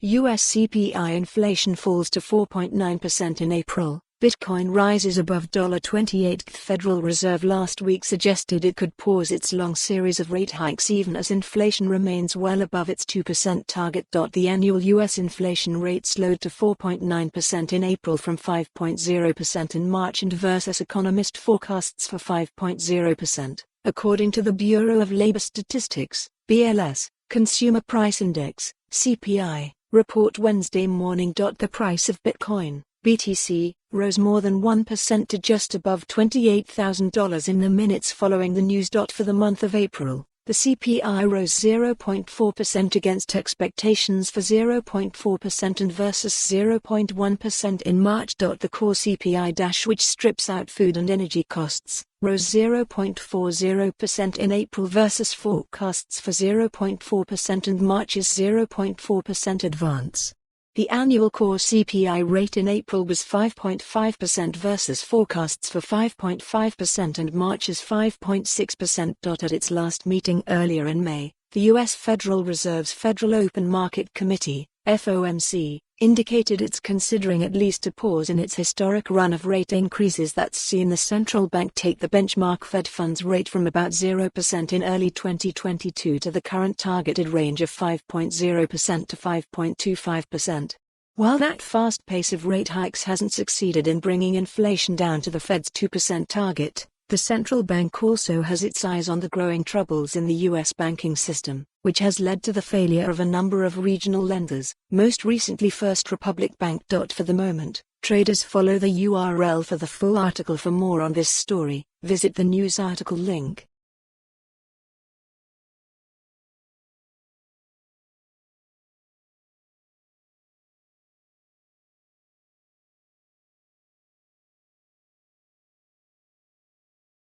U.S. CPI inflation falls to 4.9% in April. Bitcoin rises above $28. The Federal Reserve last week suggested it could pause its long series of rate hikes even as inflation remains well above its 2% target. The annual U.S. inflation rate slowed to 4.9% in April from 5.0% in March and versus economist forecasts for 5.0%, according to the Bureau of Labor Statistics, BLS, Consumer Price Index, CPI, report Wednesday morning. The price of Bitcoin, BTC, rose more than 1% to just above $28,000 in the minutes following the news. For the month of April, the CPI rose 0.4% against expectations for 0.4% and versus 0.1% in March. The core CPI, which strips out food and energy costs, rose 0.40% in April versus forecasts for 0.4% and March's 0.4% advance. The annual core CPI rate in April was 5.5% versus forecasts for 5.5% and March's 5.6%. At its last meeting earlier in May, the U.S. Federal Reserve's Federal Open Market Committee, FOMC, indicated it's considering at least a pause in its historic run of rate increases that's seen the central bank take the benchmark Fed funds rate from about 0% in early 2022 to the current targeted range of 5.0% to 5.25%. While that fast pace of rate hikes hasn't succeeded in bringing inflation down to the Fed's 2% target, the central bank also has its eyes on the growing troubles in the U.S. banking system, which has led to the failure of a number of regional lenders, most recently First Republic Bank. For the moment, traders follow the URL for the full article. For more on this story, visit the news article link.